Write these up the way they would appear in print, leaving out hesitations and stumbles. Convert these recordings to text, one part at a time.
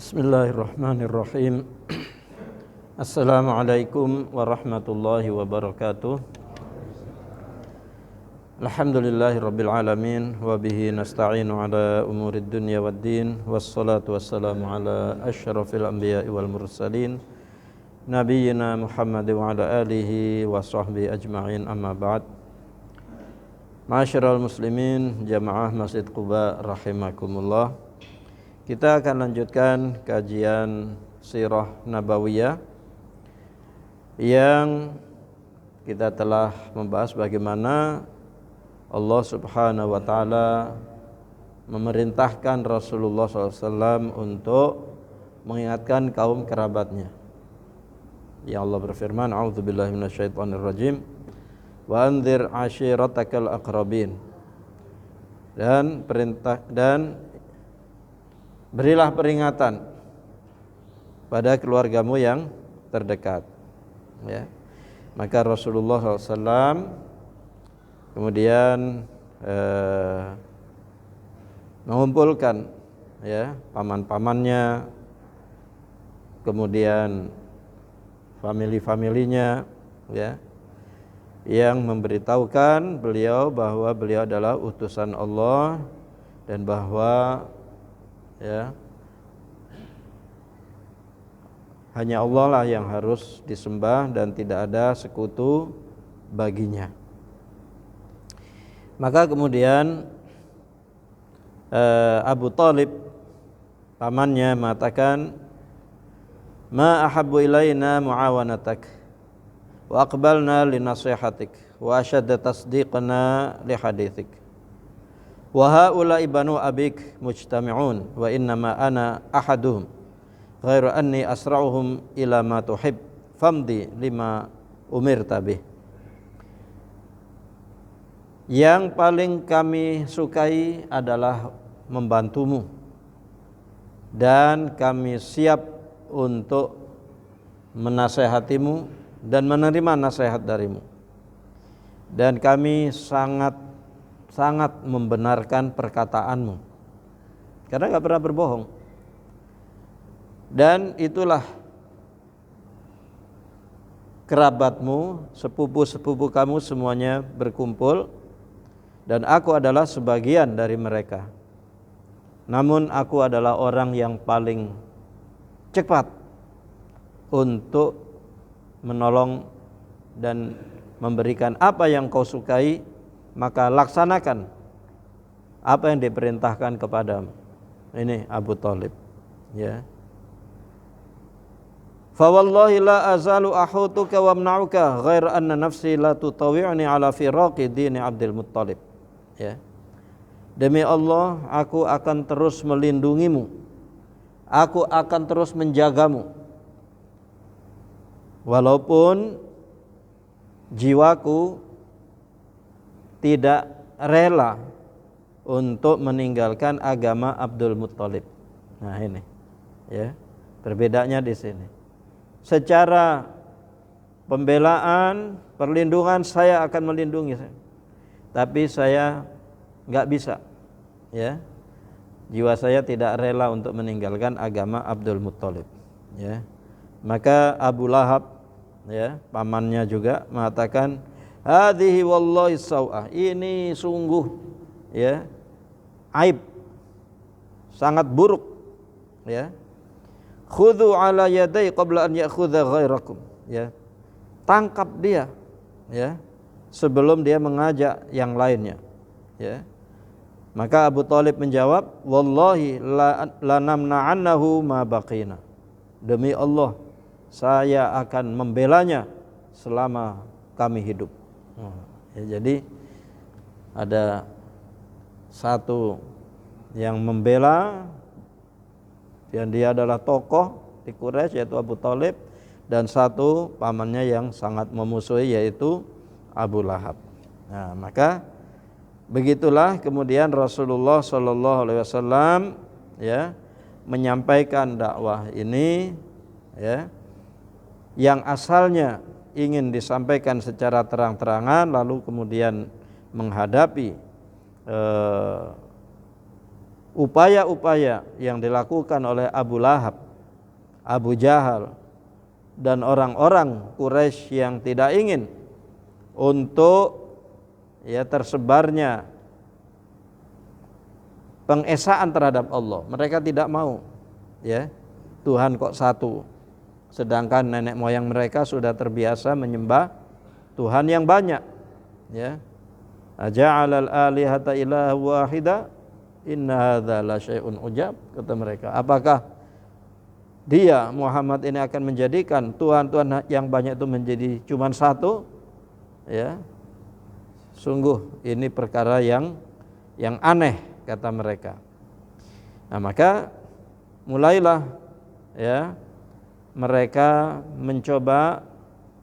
Bismillahirrahmanirrahim. Assalamualaikum warahmatullahi wabarakatuh. Alhamdulillahirabbil alamin wa bihi nasta'inu ala umurid dunya waddin wassalatu wassalamu ala asyrafil anbiya'i wal mursalin nabiyyina Muhammad wa ala alihi wa sahbihi ajma'in, amma ba'd. Ma'asyiral muslimin jamaah Masjid Quba rahimakumullah. Kita akan lanjutkan kajian Sirah Nabawiyah yang kita telah membahas bagaimana Allah Subhanahu wa taala memerintahkan Rasulullah SAW untuk mengingatkan kaum kerabatnya. Ya Allah berfirman, a'udzubillahi minasyaitonirrajim, wa anzir ashiratakal aqrabin. Dan berilah peringatan pada keluargamu yang terdekat, ya. Maka Rasulullah SAW kemudian mengumpulkan, ya, paman-pamannya, kemudian family-familinya, ya, yang memberitahukan beliau bahwa beliau adalah utusan Allah dan bahwa, ya, hanya Allah lah yang harus disembah dan tidak ada sekutu baginya. Maka kemudian Abu Thalib, pamannya, mengatakan, ma ahabbu ilaina muawanatak wa aqbalna li nasihatik wa ashadda tasdiqna li hadithik wa haula'i banu abik mujtami'un wa innama ana ahaduhum ghairu anni asra'uhum ila ma tuhib famdi lima umirta bih. Yang paling kami sukai adalah membantumu dan kami siap untuk menasehatimu dan menerima nasihat darimu, dan kami sangat membenarkan perkataanmu karena gak pernah berbohong. Dan itulah kerabatmu, sepupu-sepupu kamu semuanya berkumpul, dan aku adalah sebagian dari mereka. Namun aku adalah orang yang paling cepat untuk menolong dan memberikan apa yang kau sukai, maka laksanakan apa yang diperintahkan kepadamu. Ini Abu Thalib, ya. Fa wallahi la azalu ahutuka wa amna'uka ghair anna nafsi la tutawi'ni ala firaqi dini Abdul Muttalib, ya. Demi Allah, aku akan terus melindungimu, aku akan terus menjagamu, walaupun jiwaku tidak rela untuk meninggalkan agama Abdul Muttalib. Nah ini, ya, perbedaannya di sini. Secara pembelaan, perlindungan, saya akan melindungi, tapi saya nggak bisa, ya. Jiwa saya tidak rela untuk meninggalkan agama Abdul Muttalib, ya. Maka Abu Lahab, ya, pamannya juga mengatakan, hadhihi wallahi saw'ah, ini sungguh, ya, aib, sangat buruk, ya. Khudhu ala yaday qabla an ya'khudha ghairakum, ya. Tangkap dia, ya, sebelum dia mengajak yang lainnya, ya. Maka Abu Thalib menjawab, wallahi la namna'annahu ma baqina, demi Allah saya akan membelanya selama kami hidup. Ya, jadi ada satu yang membela, dan dia adalah tokoh di Quraisy, yaitu Abu Thalib, dan satu pamannya yang sangat memusuhi, yaitu Abu Lahab. Nah, maka begitulah kemudian Rasulullah SAW, ya, menyampaikan dakwah ini, ya, yang asalnya ingin disampaikan secara terang-terangan, lalu kemudian menghadapi upaya-upaya yang dilakukan oleh Abu Lahab, Abu Jahal, dan orang-orang Quraisy yang tidak ingin untuk tersebarnya pengesaan terhadap Allah. Mereka tidak mau Tuhan kok satu, sedangkan nenek moyang mereka sudah terbiasa menyembah Tuhan yang banyak. Aja'alal alihata ilaha wahida inna hadza la syai'un ujab, kata mereka. Apakah dia Muhammad ini akan menjadikan Tuhan-Tuhan yang banyak itu menjadi cuma satu? Sungguh ini perkara yang aneh, kata mereka. Nah, maka mulailah mereka mencoba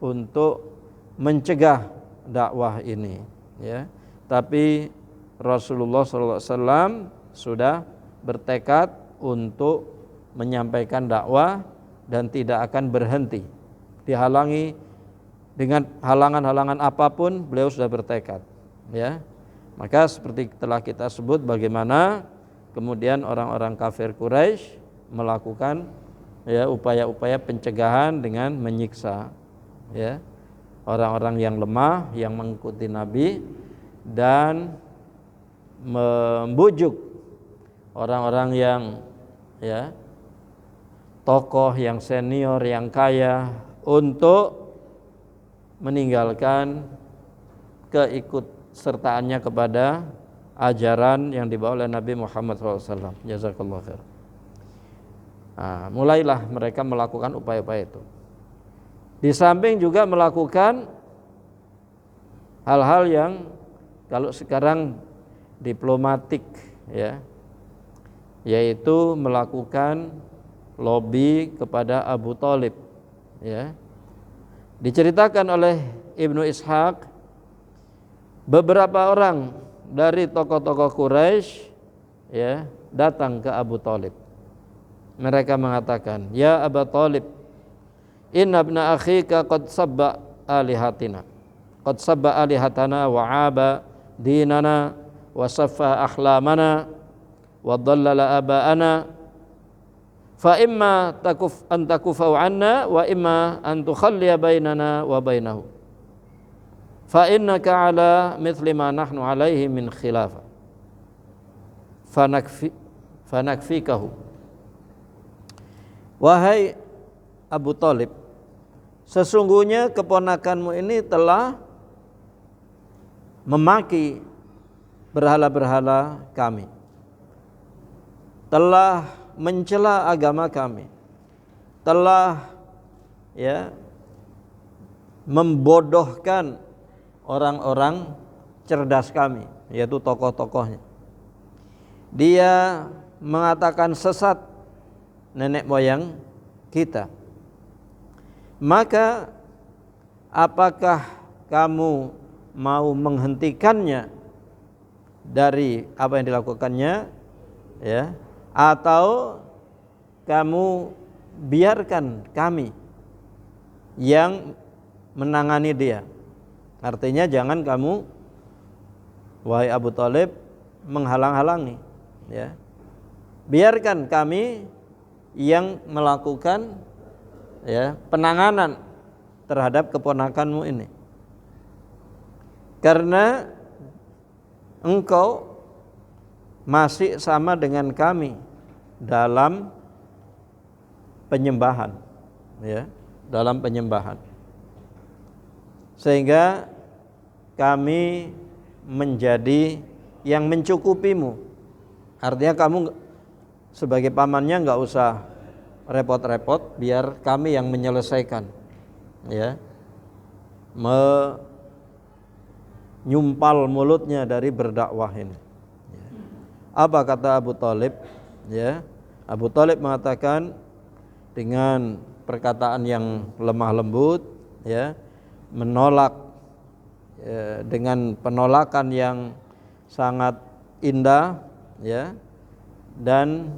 untuk mencegah dakwah ini, Tapi Rasulullah SAW sudah bertekad untuk menyampaikan dakwah dan tidak akan berhenti. Dihalangi dengan halangan-halangan apapun, beliau sudah bertekad. Maka seperti telah kita sebut bagaimana kemudian orang-orang kafir Quraisy melakukan upaya-upaya pencegahan dengan menyiksa orang-orang yang lemah yang mengikuti Nabi dan membujuk orang-orang yang tokoh yang senior yang kaya untuk meninggalkan keikutsertaannya kepada ajaran yang dibawa oleh Nabi Muhammad SAW. Jazakallahu khair. Nah, mulailah mereka melakukan upaya-upaya itu. Di samping juga melakukan hal-hal yang kalau sekarang diplomatik, yaitu melakukan lobby kepada Abu Thalib. Diceritakan oleh Ibnu Ishaq, beberapa orang dari tokoh-tokoh Quraisy datang ke Abu Thalib. Mereka mengatakan, "Ya Abu Thalib, inna ibna akhika qad sabba alihatina, qad sabba alihatana wa aba dinana wa saffa ahlamana wa dhallala aba'ana, fa imma an takufau anna wa imma an tukhalliya bainana wa bainahu, fa innaka ala mithli ma nahnu alaihi min khilafah fanakfikahu." Wahai Abu Thalib, sesungguhnya keponakanmu ini telah memaki berhala-berhala kami, telah mencela agama kami, telah membodohkan orang-orang cerdas kami, yaitu tokoh-tokohnya. Dia mengatakan sesat nenek moyang kita. Maka apakah kamu mau menghentikannya dari apa yang dilakukannya, atau kamu biarkan kami yang menangani dia? Artinya jangan kamu, wahai Abu Thalib, menghalang-halangi, biarkan kami yang melakukan penanganan terhadap keponakanmu ini, karena engkau masih sama dengan kami dalam penyembahan, dalam penyembahan, sehingga kami menjadi yang mencukupimu. Artinya kamu sebagai pamannya nggak usah repot-repot, biar kami yang menyelesaikan, menyumpal mulutnya dari berdakwah ini. Apa kata Abu Thalib? Abu Thalib mengatakan dengan perkataan yang lemah lembut, menolak dengan penolakan yang sangat indah, dan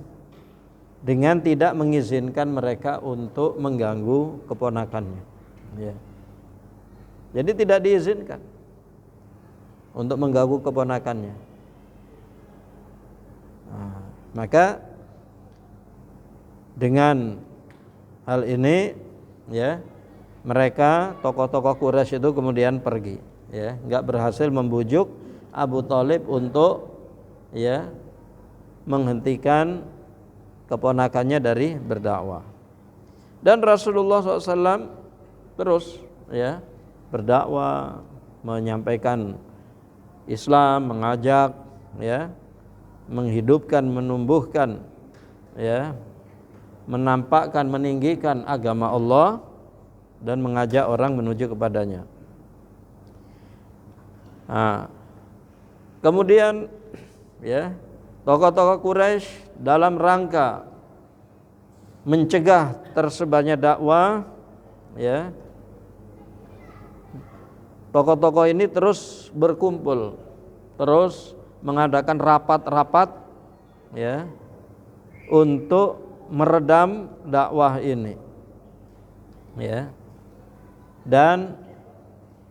dengan tidak mengizinkan mereka untuk mengganggu keponakannya. Jadi tidak diizinkan untuk mengganggu keponakannya. Maka dengan hal ini ya, mereka tokoh-tokoh Quraisy itu kemudian pergi, ya, enggak berhasil membujuk Abu Thalib untuk ya menghentikan keponakannya dari berdakwah. Dan Rasulullah SAW terus ya berdakwah, menyampaikan Islam, mengajak ya, menghidupkan, menumbuhkan ya, menampakkan, meninggikan agama Allah dan mengajak orang menuju kepadanya. Nah, kemudian ya, tokoh-tokoh Quraisy dalam rangka mencegah tersebarnya dakwah ya, tokoh-tokoh ini terus berkumpul, terus mengadakan rapat-rapat ya untuk meredam dakwah ini. Ya. Dan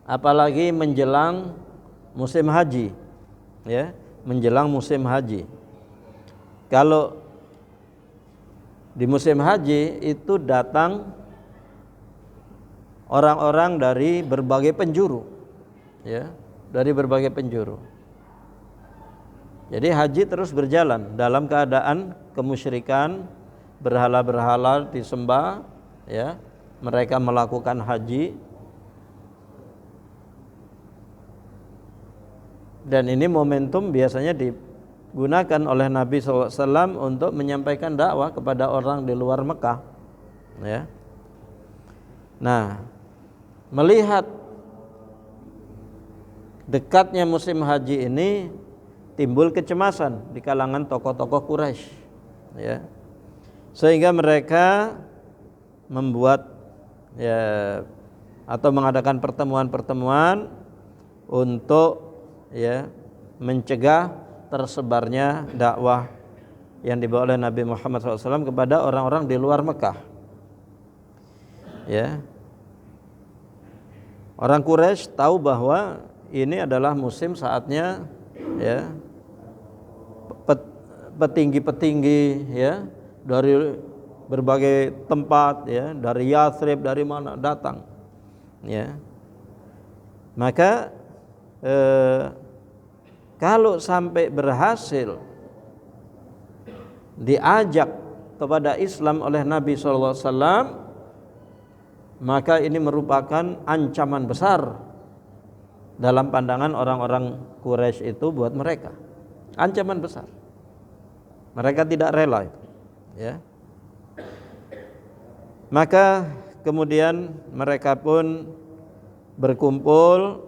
apalagi menjelang musim haji. Ya, menjelang musim haji. Kalau di musim haji itu datang orang-orang dari berbagai penjuru. Ya, dari berbagai penjuru. Jadi haji terus berjalan dalam keadaan kemusyrikan, berhala-berhala disembah, ya. Mereka melakukan haji. Dan ini momentum biasanya digunakan oleh Nabi SAW untuk menyampaikan dakwah kepada orang di luar Mekah, ya. Nah, melihat dekatnya musim haji ini, timbul kecemasan di kalangan tokoh-tokoh Quraisy, ya, sehingga mereka membuat ya atau mengadakan pertemuan-pertemuan untuk ya mencegah tersebarnya dakwah yang dibawa oleh Nabi Muhammad SAW kepada orang-orang di luar Mekah. Ya, orang Quraisy tahu bahwa ini adalah musim saatnya ya petinggi-petinggi ya dari berbagai tempat ya, dari Yathrib, dari mana datang ya. Maka kalau sampai berhasil diajak kepada Islam oleh Nabi SAW, maka ini merupakan ancaman besar dalam pandangan orang-orang Quraisy itu buat mereka. Ancaman besar. Mereka tidak rela itu, ya. Maka kemudian mereka pun berkumpul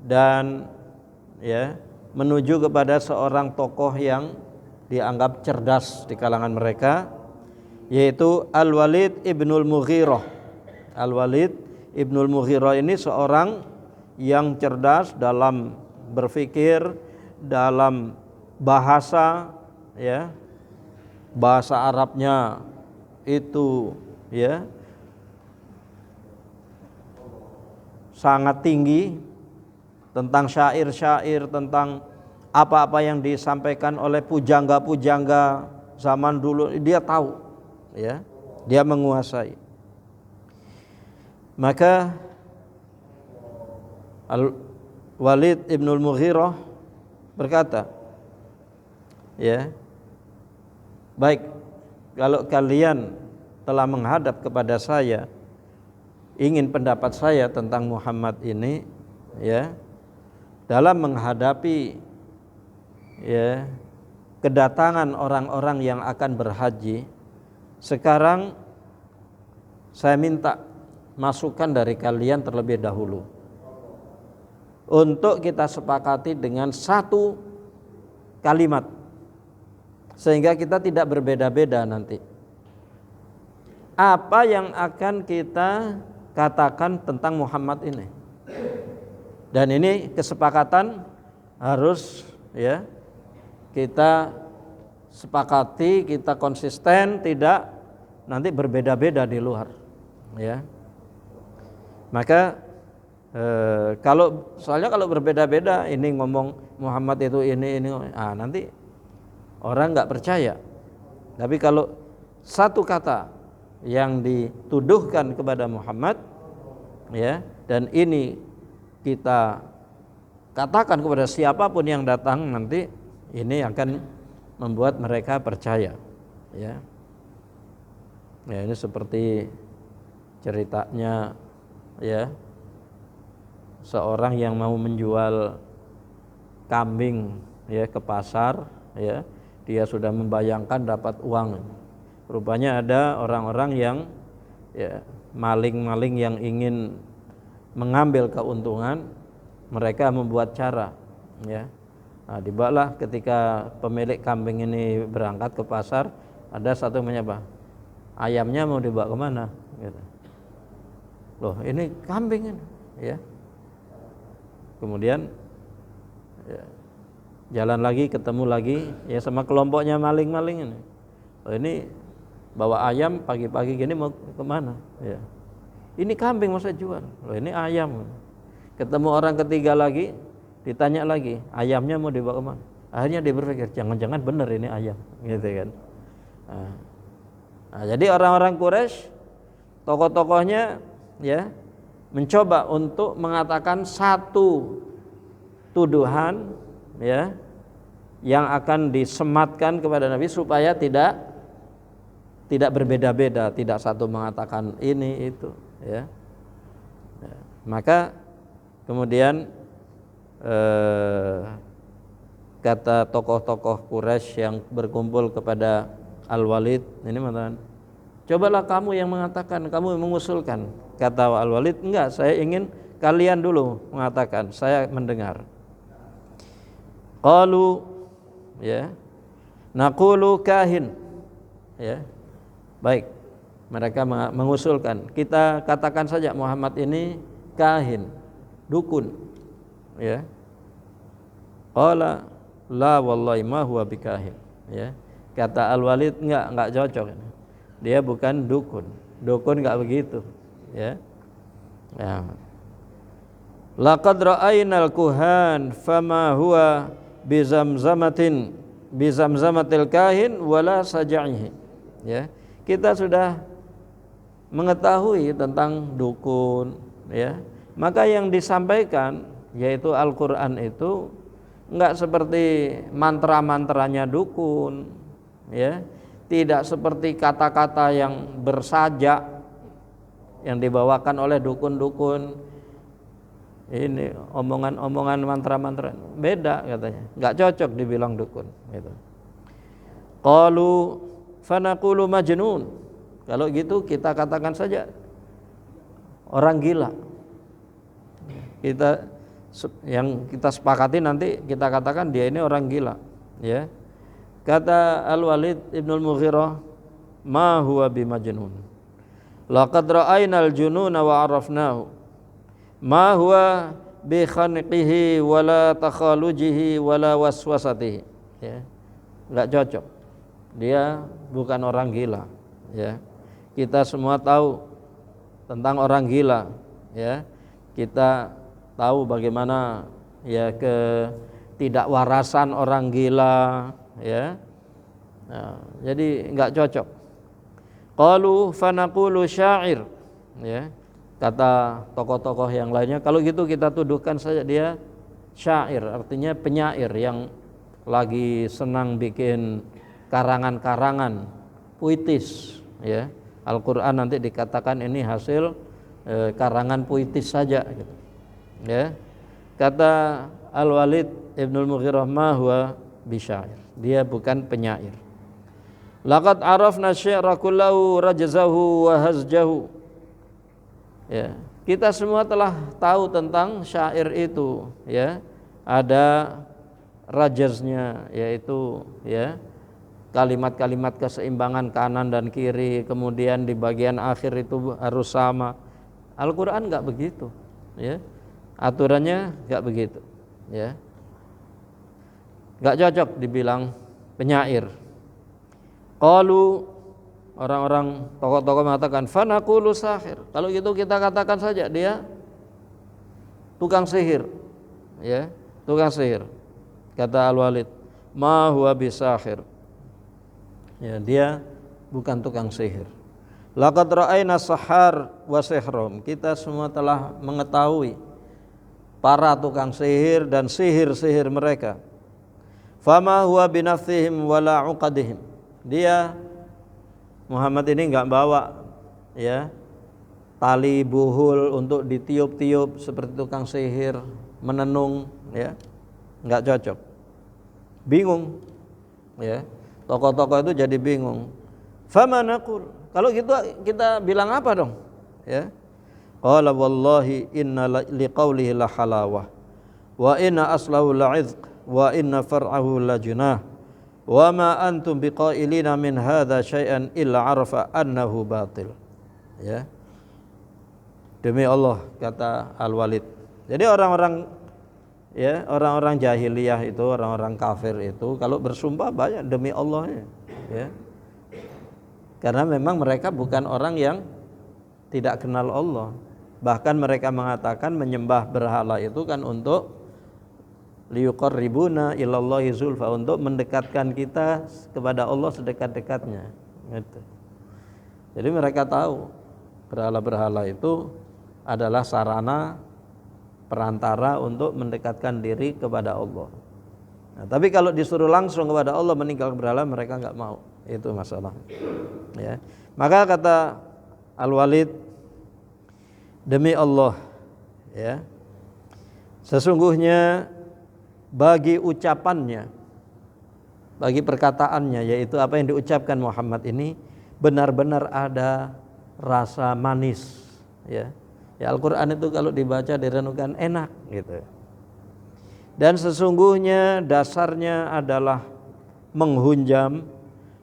dan ya menuju kepada seorang tokoh yang dianggap cerdas di kalangan mereka, yaitu Al-Walid ibnul Mughirah. Al-Walid ibnul Mughirah ini seorang yang cerdas dalam berpikir, dalam bahasa ya, bahasa Arabnya itu ya sangat tinggi, tentang syair-syair, tentang apa-apa yang disampaikan oleh pujangga-pujangga zaman dulu dia tahu ya, dia menguasai. Maka Al-Walid ibnul Mughirah berkata, ya, baik, kalau kalian telah menghadap kepada saya, ingin pendapat saya tentang Muhammad ini, ya, dalam menghadapi ya kedatangan orang-orang yang akan berhaji, sekarang saya minta masukan dari kalian terlebih dahulu untuk kita sepakati dengan satu kalimat, sehingga kita tidak berbeda-beda nanti. Apa yang akan kita katakan tentang Muhammad ini? Dan ini kesepakatan harus ya kita sepakati, kita konsisten, tidak nanti berbeda-beda di luar, ya. Maka soalnya kalau berbeda-beda, ini ngomong Muhammad itu ini nanti orang nggak percaya. Tapi kalau satu kata yang dituduhkan kepada Muhammad, ya, dan ini kita katakan kepada siapapun yang datang nanti, ini akan membuat mereka percaya, ya. Ya, ini seperti ceritanya, ya, seorang yang mau menjual kambing, ya, ke pasar, ya, dia sudah membayangkan dapat uang. Rupanya ada orang-orang yang, ya, maling-maling yang ingin mengambil keuntungan. Mereka membuat cara, ya. Nah, dibawalah ketika pemilik kambing ini berangkat ke pasar, ada satu menyapa, ayamnya mau dibawa kemana? Gitu. Loh, ini kambing ini, ya. Kemudian, ya, jalan lagi, ketemu lagi, ya, sama kelompoknya maling-maling ini. Oh, ini bawa ayam pagi-pagi gini mau kemana? Ya. Ini kambing mau saya jual. Loh, ini ayam. Ketemu orang ketiga lagi, ditanya lagi, ayamnya mau dibawa kemana? Akhirnya dia berpikir, jangan-jangan benar ini ayam, gitu kan. Nah, jadi orang-orang Quraisy, tokoh-tokohnya, ya, mencoba untuk mengatakan satu tuduhan, ya, yang akan disematkan kepada Nabi supaya tidak berbeda-beda, tidak satu mengatakan ini itu, ya. Maka kemudian kata tokoh-tokoh Quraisy yang berkumpul kepada Al-Walid, ini mengatakan, cobalah kamu yang mengatakan, kamu yang mengusulkan. Kata Al-Walid, enggak, saya ingin kalian dulu mengatakan, saya mendengar. Qalu, ya, naqulu kahin, ya. Baik, mereka mengusulkan, kita katakan saja Muhammad ini kahin, dukun, ya. Qala la wallahi ma huwa bikahin, ya. Kata Al-Walid, enggak cocok. Dia bukan dukun. Dukun enggak begitu, ya. Ya. Laqad ra'ainal kuhan fama huwa bizamzamatil kahin wala saja'ihi, ya. Kita sudah mengetahui tentang dukun, ya. Maka yang disampaikan yaitu Al-Qur'an itu enggak seperti mantra-mantranya dukun, ya. Tidak seperti kata-kata yang bersajak yang dibawakan oleh dukun-dukun. Ini omongan-omongan mantra-mantra, beda katanya, enggak cocok dibilang dukun, gitu. Qalu fanaqulu majnun. Kalau gitu kita katakan saja orang gila. Yang kita sepakati nanti kita katakan dia ini orang gila, ya. Kata Al-Walid Ibnul Mughirah, ma huwa bimajnun, laqad ra'ainal jununa wa arafnahu, ma huwa bi khanqihi wala takhalujihi wala waswasatihi, ya. Enggak cocok, dia bukan orang gila, ya. Kita semua tahu tentang orang gila, ya. Kita tahu bagaimana, ya, ketidakwarasan orang gila, ya. Nah, jadi enggak cocok. Qalu fanaqulu syair, ya. Kata tokoh-tokoh yang lainnya, kalau gitu kita tuduhkan saja dia syair, artinya penyair yang lagi senang bikin karangan-karangan puitis, ya. Al-Qur'an nanti dikatakan ini hasil karangan puitis saja, gitu, ya. Kata Al-Walid Ibnul Mughirah, ma huwa bisyair, dia bukan penyair. Laqad arafna syi'ra kullahu rajzahu wa hazjahu, ya. Kita semua telah tahu tentang syair itu, ya. Ada rajaznya, yaitu, ya, kalimat-kalimat keseimbangan kanan dan kiri, kemudian di bagian akhir itu harus sama. Al-Qur'an enggak begitu, ya. Aturannya enggak begitu, ya. Enggak cocok dibilang penyair. Qalu, orang-orang tokoh-tokoh mengatakan fanaqulu sahir. Kalau gitu kita katakan saja dia tukang sihir, ya, tukang sihir. Kata Al-Walid, ma huwa bisahir, Ya, dia bukan tukang sihir. Laqad ra'ayna sahar wa sihrum. Kita semua telah mengetahui para tukang sihir dan sihir-sihir mereka. Fama huwa binafsihim wala uqadihim. Dia Muhammad ini enggak bawa ya tali buhul untuk ditiup-tiup seperti tukang sihir, menenung ya. Enggak cocok. Bingung. Ya. Tokoh-tokoh itu jadi bingung. Fama naqul. Kalau gitu kita bilang apa dong? Ya. Qala wallahi inna liqaulihi la halawah wa inna aslahu la'izq wa inna far'ahu la junah wa ma antum biqailina min hadza syai'an illa arafa annahu batil. Ya. Demi Allah, kata Al-Walid. Jadi orang-orang jahiliyah itu, orang-orang kafir itu kalau bersumpah banyak demi Allah ya. Karena memang mereka bukan orang yang tidak kenal Allah. Bahkan mereka mengatakan menyembah berhala itu kan untuk liyuqarribuna ilallahi zulfa, untuk mendekatkan kita kepada Allah sedekat-dekatnya gitu. Jadi mereka tahu berhala-berhala itu adalah sarana perantara untuk mendekatkan diri kepada Allah. Nah, tapi kalau disuruh langsung kepada Allah meninggalkan berhala, mereka enggak mau. Itu masalah. Ya. Maka kata Al-Walid, demi Allah ya, sesungguhnya bagi ucapannya, bagi perkataannya, yaitu apa yang diucapkan Muhammad ini benar-benar ada rasa manis ya. Ya, Al-Qur'an itu kalau dibaca direnungkan enak gitu. Dan sesungguhnya dasarnya adalah menghunjam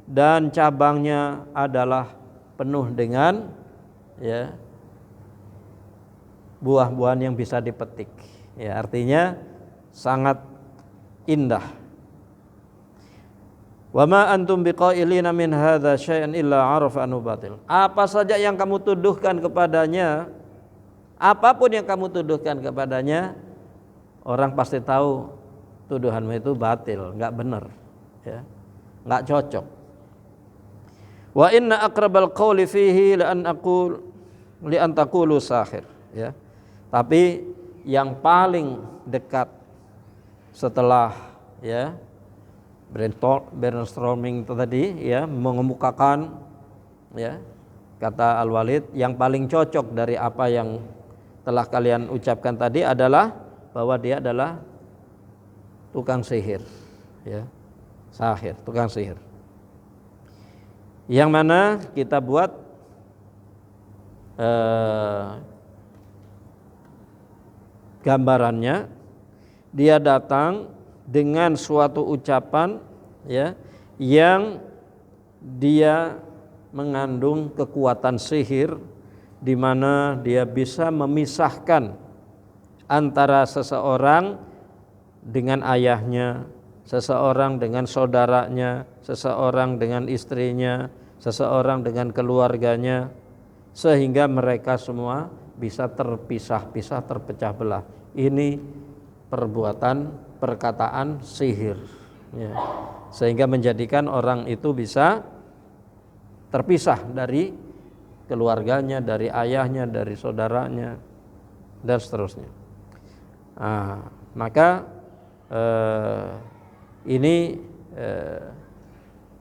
dan cabangnya adalah penuh dengan ya buah-buahan yang bisa dipetik. Ya, artinya sangat indah. Wa ma antum biqailina min hadza syai'an illa arafa anhu batil. Apa saja yang kamu tuduhkan kepadanya, apapun yang kamu tuduhkan kepadanya, orang pasti tahu tuduhanmu itu batil, enggak benar, ya. Enggak cocok. Wa inna aqrabal qawli fihi la an taqulu sahir, ya. Tapi yang paling dekat setelah ya brainstorming itu tadi ya, mengemukakan ya, kata Al-Walid, yang paling cocok dari apa yang telah kalian ucapkan tadi adalah bahwa dia adalah tukang sihir ya, sahir, tukang sihir. Yang mana kita buat gambarannya, dia datang dengan suatu ucapan ya yang dia mengandung kekuatan sihir, di mana dia bisa memisahkan antara seseorang dengan ayahnya, seseorang dengan saudaranya, seseorang dengan istrinya, seseorang dengan keluarganya, sehingga mereka semua bisa terpisah-pisah, terpecah belah. Ini perkataan sihir ya. Sehingga menjadikan orang itu bisa terpisah dari keluarganya, dari ayahnya, dari saudaranya, dan seterusnya. Maka ini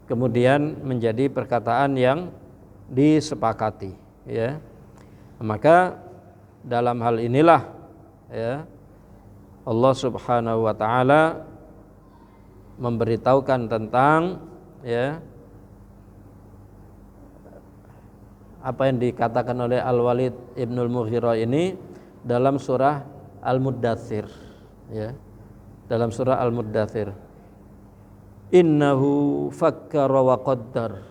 kemudian menjadi perkataan yang disepakati ya. Maka dalam hal inilah ya Allah Subhanahu wa taala memberitahukan tentang ya apa yang dikatakan oleh Al-Walid Ibnul Mughirah ini dalam surah Al-Muddatsir ya. Dalam surah Al-Muddatsir, innahu fakkara wa qaddar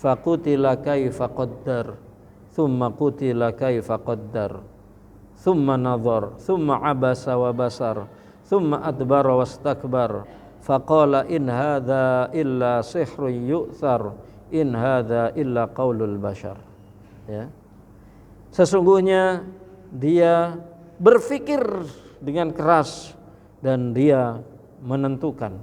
faqutila kaifa qaddar thumma qutila kaifa qaddar thumma nadhar thumma abasa wa basar thumma adbara wastakbar faqala in hadza illa sihrun yu'thar in hadza illa qaulul bashar ya. Sesungguhnya dia berpikir dengan keras dan dia menentukan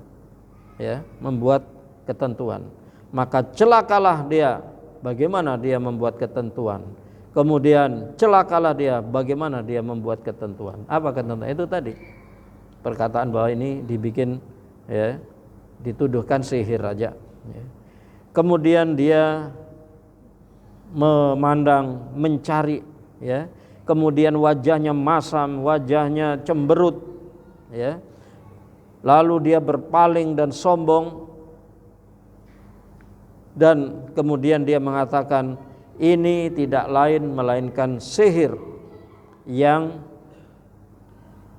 ya, membuat ketentuan. maka celakalah dia bagaimana dia membuat ketentuan. Kemudian celakalah dia bagaimana dia membuat ketentuan. Apa ketentuan? Itu tadi perkataan bahwa ini dibikin, ya, dituduhkan sihir aja, ya. Kemudian dia memandang, mencari, ya. Kemudian wajahnya masam, wajahnya cemberut, ya. Lalu dia berpaling dan sombong, dan kemudian dia mengatakan ini tidak lain melainkan sihir yang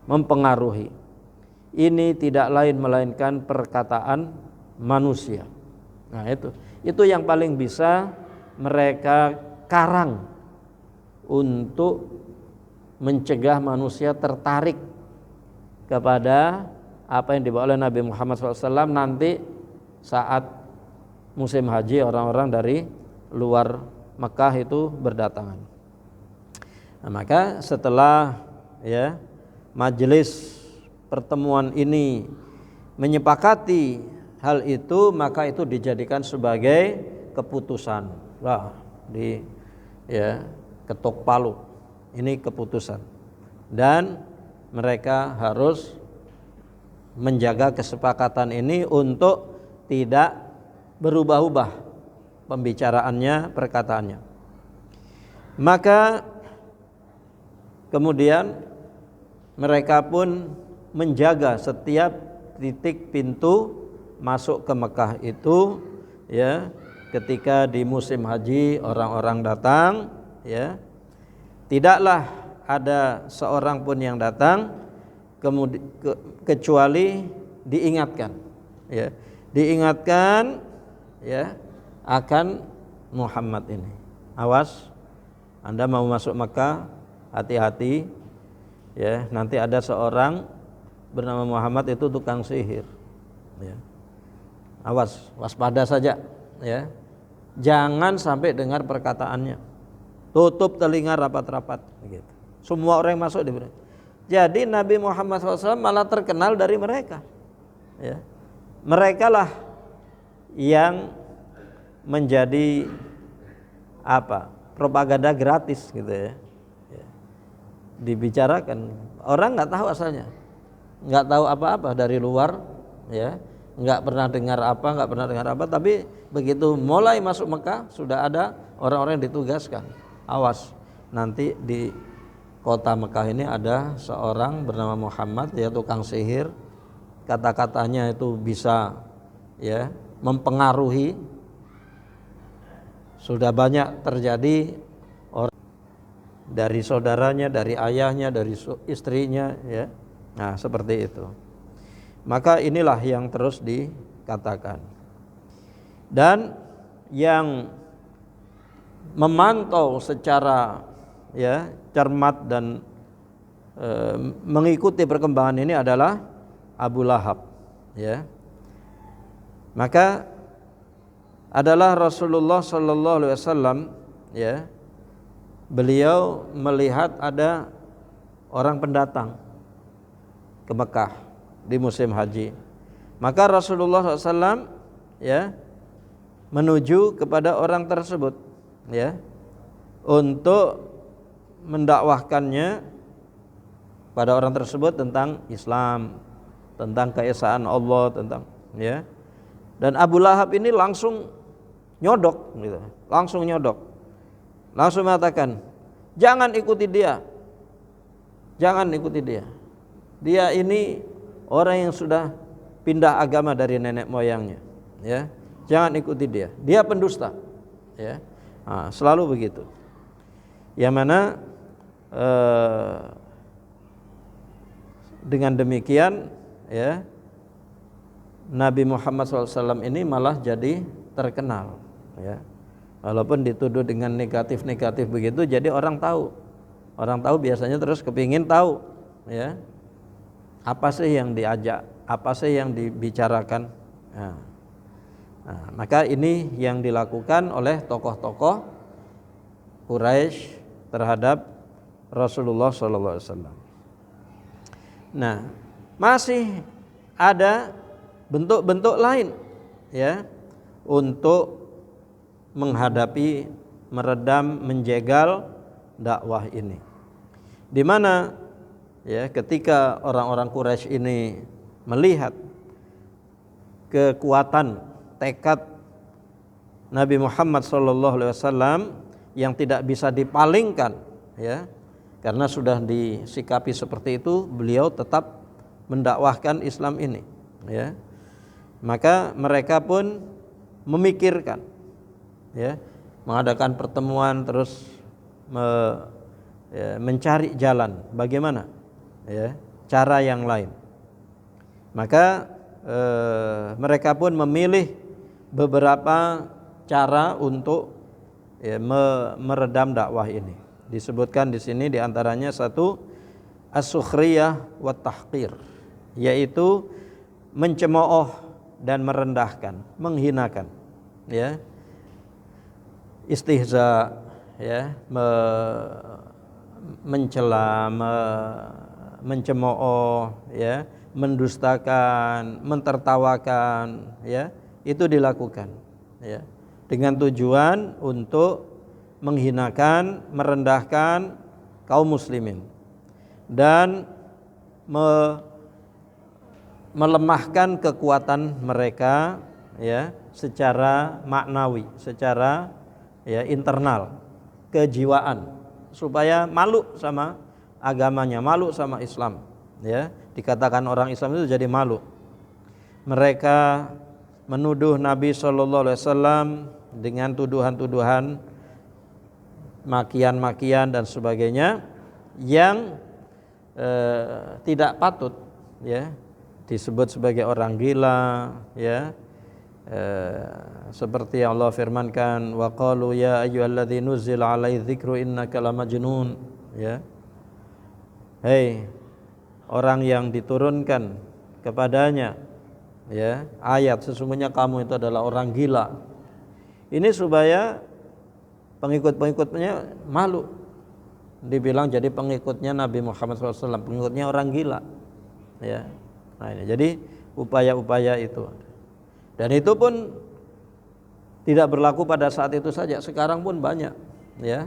mempengaruhi. Ini tidak lain melainkan perkataan manusia. Nah, itu yang paling bisa mereka karang untuk mencegah manusia tertarik kepada apa yang dibawa oleh Nabi Muhammad SAW nanti saat musim haji, orang-orang dari luar Mekah itu berdatangan. Nah, maka setelah, ya, majelis pertemuan ini menyepakati hal itu, maka itu dijadikan sebagai keputusan. Wah, ketok palu. Ini keputusan. Dan mereka harus menjaga kesepakatan ini untuk tidak berubah-ubah pembicaraannya, perkataannya. Maka kemudian mereka pun menjaga setiap titik pintu masuk ke Mekah itu, ya, ketika di musim haji orang-orang datang, ya, tidaklah ada seorang pun yang datang kecuali diingatkan, ya, diingatkan, ya, akan Muhammad ini. Awas, Anda mau masuk Mekah, hati-hati, ya, nanti ada seorang bernama Muhammad itu tukang sihir, ya. Awas, waspada saja, ya. Jangan sampai dengar perkataannya. Tutup telinga rapat-rapat, begitu. Semua orang yang masuk diberi. Jadi Nabi Muhammad SAW malah terkenal dari mereka, ya. Mereka lah yang menjadi propaganda gratis, gitu, ya. Dibicarakan, orang nggak tahu asalnya, nggak tahu apa-apa dari luar, ya, nggak pernah dengar apa, tapi begitu mulai masuk Mekah sudah ada orang-orang yang ditugaskan. Awas, nanti di kota Mekah ini ada seorang bernama Muhammad, ya, tukang sihir, kata-katanya itu bisa, ya, mempengaruhi. Sudah banyak terjadi orang dari saudaranya, dari ayahnya, dari istrinya, ya. Nah, seperti itu. Maka inilah yang terus dikatakan. Dan yang memantau secara, ya, cermat dan mengikuti perkembangan ini adalah Abu Lahab, ya. Maka adalah Rasulullah sallallahu alaihi wasallam, ya. Beliau melihat ada orang pendatang ke Mekah di musim haji. Maka Rasulullah SAW, ya, menuju kepada orang tersebut, ya, untuk mendakwahkannya pada orang tersebut tentang Islam, tentang keesaan Allah, tentang, ya. Dan Abu Lahab ini langsung nyodok, gitu. Langsung mengatakan, jangan ikuti dia. Jangan ikuti dia. Dia ini orang yang sudah pindah agama dari nenek moyangnya, ya. Jangan ikuti dia. Dia pendusta, ya. Nah, selalu begitu. Yang mana dengan demikian, ya, Nabi Muhammad SAW ini malah jadi terkenal, ya. Walaupun dituduh dengan negatif-negatif begitu, jadi orang tahu biasanya terus kepingin tahu, ya, apa sih yang diajak, apa sih yang dibicarakan. Nah, maka ini yang dilakukan oleh tokoh-tokoh Quraisy terhadap Rasulullah SAW. Nah, masih ada bentuk-bentuk lain, ya, untuk menghadapi, meredam, menjegal dakwah ini. Di mana ya ketika orang-orang Quraisy ini melihat kekuatan tekad Nabi Muhammad SAW yang tidak bisa dipalingkan, ya, karena sudah disikapi seperti itu, beliau tetap mendakwahkan Islam ini, ya. Maka mereka pun memikirkan, ya, mengadakan pertemuan terus mencari jalan bagaimana, ya, cara yang lain. Maka mereka pun memilih beberapa cara untuk meredam dakwah ini. Disebutkan di sini diantaranya satu as-sukhriyah wa tahqir, yaitu mencemooh dan merendahkan, menghinakan, ya, istihza, ya, mencela, mencemooh, ya, mendustakan, mentertawakan, ya, itu dilakukan, ya, dengan tujuan untuk menghinakan, merendahkan kaum muslimin dan melemahkan kekuatan mereka, ya, secara maknawi, secara, ya, internal, kejiwaan, supaya malu sama agamanya, malu sama Islam, ya. Dikatakan orang Islam itu jadi malu. Mereka menuduh Nabi SAW dengan tuduhan-tuduhan, makian-makian dan sebagainya yang tidak patut, ya, disebut sebagai orang gila, ya, seperti yang Allah firmankan, wa qalu ya ayyuhalladzi nuzzila alaihi dzikru innaka lamajnun, ya, hei orang yang diturunkan kepadanya, ya, ayat, sesungguhnya kamu itu adalah orang gila. Ini supaya pengikut-pengikutnya malu, dibilang jadi pengikutnya Nabi Muhammad SAW, pengikutnya orang gila, ya. Nah ini jadi upaya-upaya itu, dan itu pun tidak berlaku pada saat itu saja, sekarang pun banyak, ya.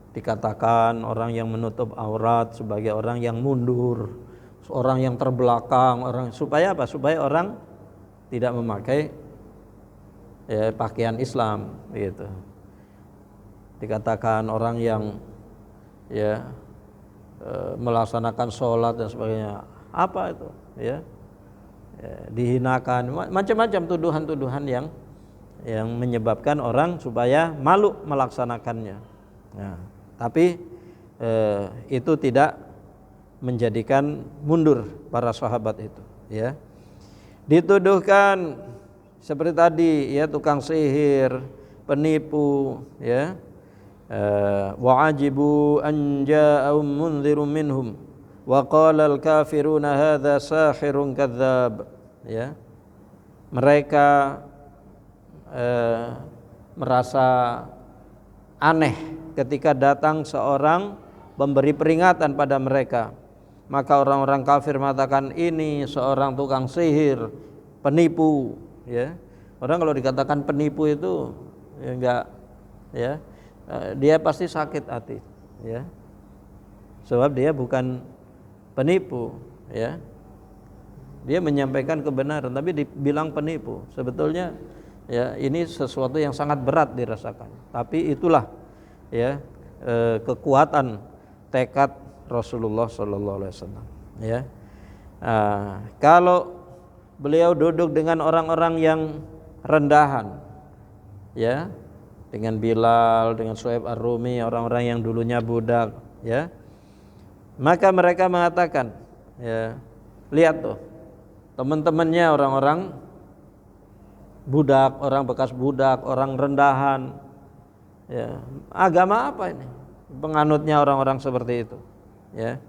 Dikatakan orang yang menutup aurat sebagai orang yang mundur, orang yang terbelakang, orang, supaya apa? Supaya orang tidak memakai, ya, pakaian Islam, gitu. Dikatakan orang yang, ya, melaksanakan sholat dan sebagainya, apa itu, ya, dihinakan, macam-macam tuduhan-tuduhan yang menyebabkan orang supaya malu melaksanakannya. Nah, tapi itu tidak menjadikan mundur para sahabat itu, ya. Dituduhkan seperti tadi, ya, tukang sihir, penipu, ya, wa ajibu an ja'ahum mundzirum minhum wa qala al-kafiruna hadza sahirun kadzdzab, ya. Mereka merasa aneh ketika datang seorang memberi peringatan pada mereka. Maka orang-orang kafir mengatakan ini seorang tukang sihir, penipu, ya. Orang kalau dikatakan penipu itu, ya, enggak, ya, dia pasti sakit hati, ya. Sebab dia bukan penipu, ya. Dia menyampaikan kebenaran tapi dibilang penipu. Sebetulnya, ya, ini sesuatu yang sangat berat dirasakan. Tapi itulah, ya, kekuatan tekad Rasulullah SAW, ya. Kalau beliau duduk dengan orang-orang yang rendahan, ya, dengan Bilal, dengan Suhaib Ar-Rumi, orang-orang yang dulunya budak, ya, maka mereka mengatakan, ya, lihat tuh teman-temannya orang-orang budak, orang bekas budak, orang rendahan, ya, agama apa ini? Penganutnya orang-orang seperti itu, ya.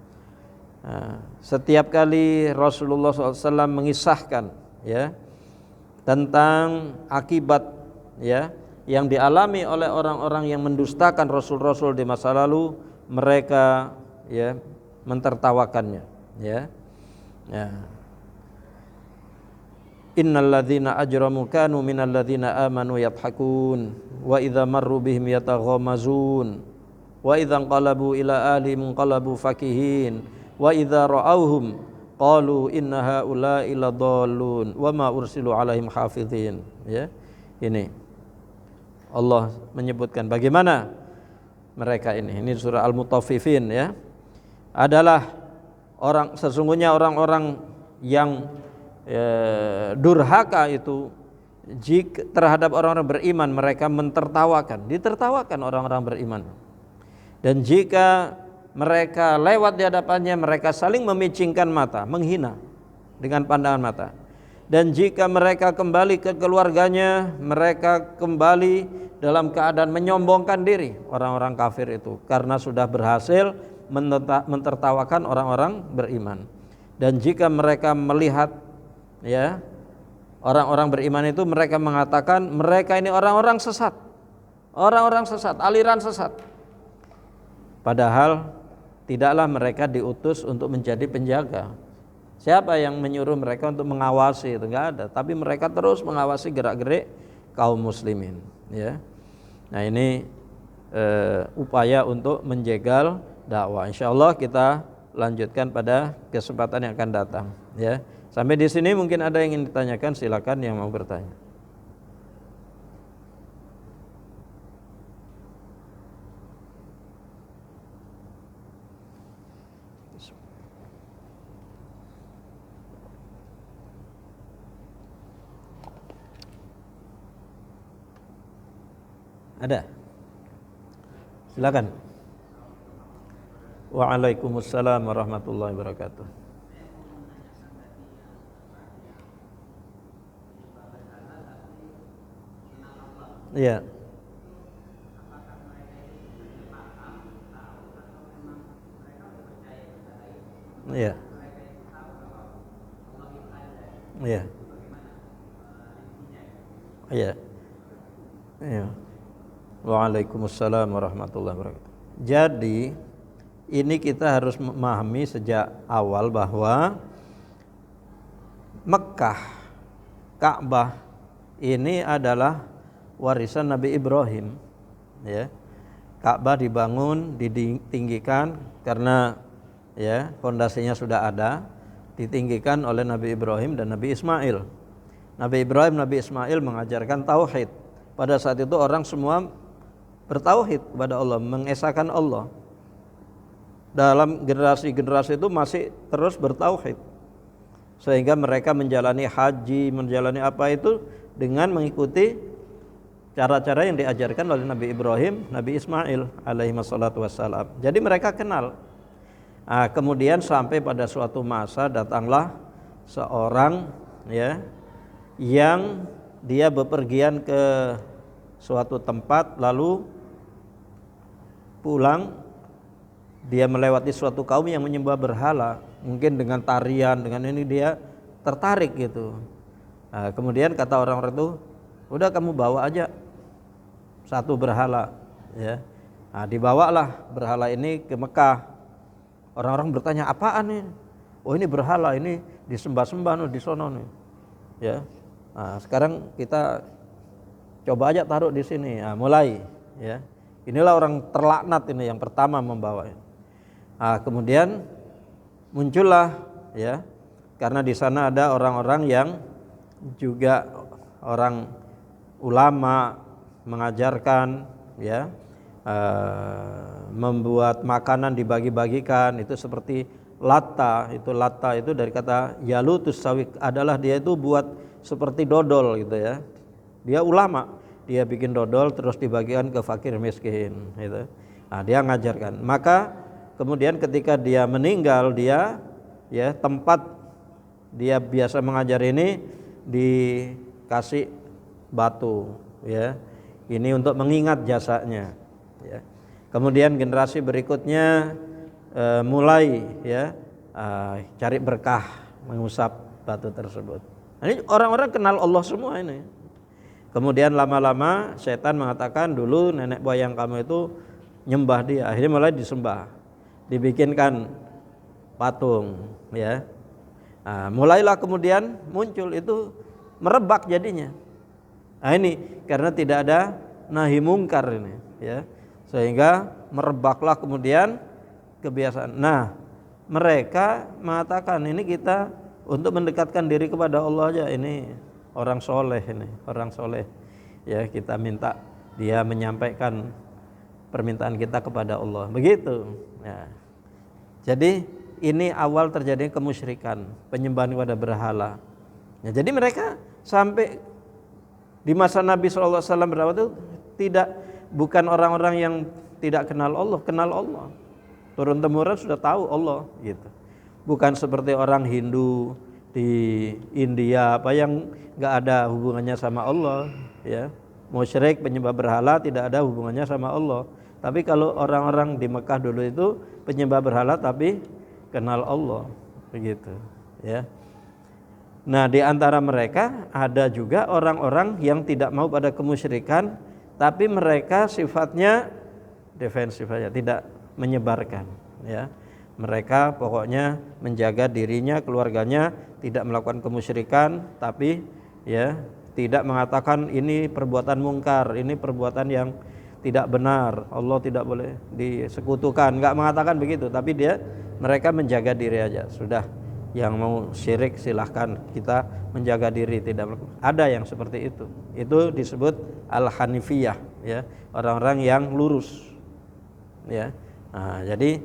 Setiap kali Rasulullah SAW mengisahkan, ya, tentang akibat, ya, yang dialami oleh orang-orang yang mendustakan Rasul-Rasul di masa lalu, mereka, ya, mentertawakannya, ya. innal ladzina ajramu kanu minal ladzina amanu yadhakun wa idza marru bihim yataghamazun wa idza qalabu ila ahlihim qalabu fakihin wa idza ra'awhum qalu inna haula'i ladallun wa ma ursilu alaihim hafizin. Ya, ini Allah menyebutkan bagaimana mereka ini surah Al-Mutaffifin, ya, adalah sesungguhnya orang-orang yang durhaka itu jika terhadap orang-orang beriman mereka ditertawakan orang-orang beriman, dan jika mereka lewat di hadapannya mereka saling memicingkan mata, menghina dengan pandangan mata, dan jika mereka kembali ke keluarganya mereka kembali dalam keadaan menyombongkan diri. Orang-orang kafir itu karena sudah berhasil mentertawakan orang-orang beriman. Dan jika mereka melihat, ya, orang-orang beriman itu mereka mengatakan mereka ini orang-orang sesat, aliran sesat. Padahal tidaklah mereka diutus untuk menjadi penjaga. Siapa yang menyuruh mereka untuk mengawasi? Itu enggak ada, tapi mereka terus mengawasi gerak-gerik kaum muslimin, ya. Nah, ini upaya untuk menjegal dakwah. Insyaallah kita lanjutkan pada kesempatan yang akan datang, ya. Sampai di sini mungkin ada yang ingin ditanyakan, silakan yang mau bertanya. Ada? Silakan. Waalaikumsalam warahmatullahi wabarakatuh. Iya. Iya. Iya. Iya. Iya. Waalaikumsalam warahmatullahi wabarakatuh. Jadi ini kita harus memahami sejak awal bahwa Mekah, Ka'bah ini adalah warisan Nabi Ibrahim, ya. Ka'bah dibangun, ditinggikan karena, ya, fondasinya sudah ada, ditinggikan oleh Nabi Ibrahim dan Nabi Ismail. Nabi Ibrahim, Nabi Ismail mengajarkan tauhid. Pada saat itu orang semua bertauhid kepada Allah, mengesahkan Allah. Dalam generasi-generasi itu masih terus bertauhid, sehingga mereka menjalani haji, menjalani apa itu dengan mengikuti cara-cara yang diajarkan oleh Nabi Ibrahim, Nabi Ismail alaihi wassalatu wassalam. Jadi mereka kenal. Nah, kemudian sampai pada suatu masa datanglah seorang, ya, yang dia bepergian ke suatu tempat lalu pulang, dia melewati suatu kaum yang menyembah berhala, mungkin dengan tarian, dengan ini dia tertarik gitu. Nah, kemudian kata orang-orang itu, udah kamu bawa aja satu berhala, ya. Nah, dibawalah berhala ini ke Mekah. Orang-orang bertanya, apaan nih? Oh, ini berhala, ini disembah-sembah di sono nih, ya. Nah, sekarang kita coba aja taruh di sini. Nah, mulai, ya. Inilah orang terlaknat ini yang pertama membawa. Nah, kemudian muncullah, ya, karena di sana ada orang-orang yang juga orang ulama mengajarkan, ya, membuat makanan dibagi-bagikan. Itu seperti latta itu dari kata yalutus sawik, adalah dia itu buat seperti dodol gitu, ya. Dia ulama, dia bikin dodol terus dibagikan ke fakir miskin gitu. Nah, dia ngajarkan. Maka kemudian ketika dia meninggal, dia, ya, tempat dia biasa mengajar ini dikasih batu, ya. Ini untuk mengingat jasanya, ya. Kemudian generasi berikutnya mulai, ya, cari berkah, mengusap batu tersebut. Ini orang-orang kenal Allah semua ini. Kemudian lama-lama setan mengatakan, dulu nenek moyang kamu itu nyembah dia, akhirnya mulai disembah, dibikinkan patung, ya. Nah, mulailah kemudian muncul itu merebak jadinya. Nah ini karena tidak ada nahi mungkar ini, ya, sehingga merebaklah kemudian kebiasaan. Nah, mereka mengatakan ini kita untuk mendekatkan diri kepada Allah aja, ini orang soleh ini, orang soleh, ya kita minta dia menyampaikan permintaan kita kepada Allah, begitu. Ya. Jadi ini awal terjadi kemusyrikan, penyembahan kepada berhala. Ya, jadi mereka sampai di masa Nabi SAW berdakwah itu bukan orang-orang yang tidak kenal Allah, kenal Allah. Turun temurun sudah tahu Allah gitu. Bukan seperti orang Hindu di India apa yang enggak ada hubungannya sama Allah, ya. Musyrik penyembah berhala tidak ada hubungannya sama Allah. Tapi kalau orang-orang di Mekah dulu itu penyembah berhala tapi kenal Allah, begitu, ya. Nah, di antara mereka ada juga orang-orang yang tidak mau pada kemusyrikan, tapi mereka sifatnya defensif saja, tidak menyebarkan, ya. Mereka pokoknya menjaga dirinya, keluarganya, tidak melakukan kemusyrikan, tapi ya tidak mengatakan ini perbuatan mungkar, ini perbuatan yang tidak benar, Allah tidak boleh disekutukan, enggak mengatakan begitu, tapi mereka menjaga diri aja. Sudah, yang mau syirik silahkan, kita menjaga diri, tidak ada yang seperti itu. Itu disebut al-hanifiyah, ya, orang-orang yang lurus, ya. Nah, jadi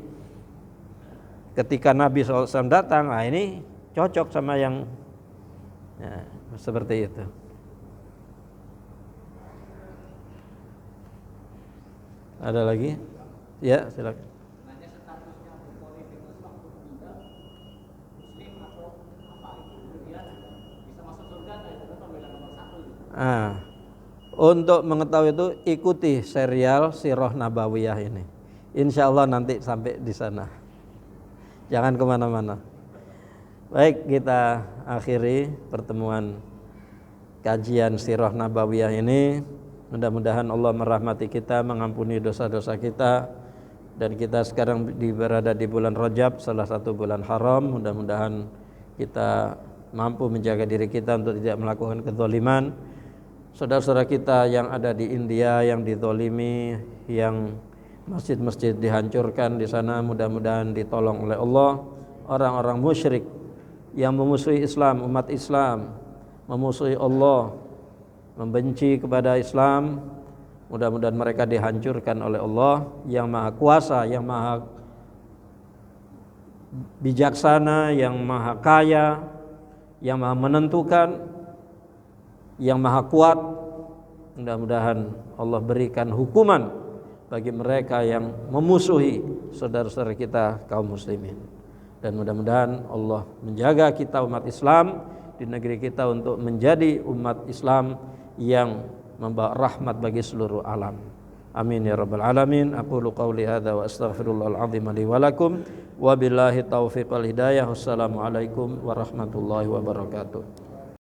ketika Nabi SAW datang, nah ini cocok sama yang ya, seperti itu. Ada lagi? Ya, silakan. Untuk mengetahui itu ikuti serial Sirah Nabawiyah ini. Insya Allah nanti sampai di sana. Jangan kemana-mana. Baik, kita akhiri pertemuan kajian Sirah Nabawiyah ini. Mudah-mudahan Allah merahmati kita, mengampuni dosa-dosa kita, dan kita sekarang berada di bulan Rajab, salah satu bulan haram. Mudah-mudahan kita mampu menjaga diri kita untuk tidak melakukan kezaliman. Saudara-saudara kita yang ada di India yang dizalimi, yang masjid-masjid dihancurkan di sana, mudah-mudahan ditolong oleh Allah. Orang-orang musyrik yang memusuhi Islam, umat Islam, memusuhi Allah, membenci kepada Islam, mudah-mudahan mereka dihancurkan oleh Allah yang Maha Kuasa, yang Maha Bijaksana, yang Maha Kaya, yang Maha Menentukan, yang Maha Kuat. Mudah-mudahan Allah berikan hukuman bagi mereka yang memusuhi saudara-saudara kita kaum muslimin. Dan mudah-mudahan Allah menjaga kita umat Islam di negeri kita untuk menjadi umat Islam yang membawa rahmat bagi seluruh alam. Amin ya rabbal alamin. Aqulu qauli hadza wa astaghfirullahal azim li wa lakum wa billahi taufiq wal hidayah. Wassalamualaikum warahmatullahi wabarakatuh.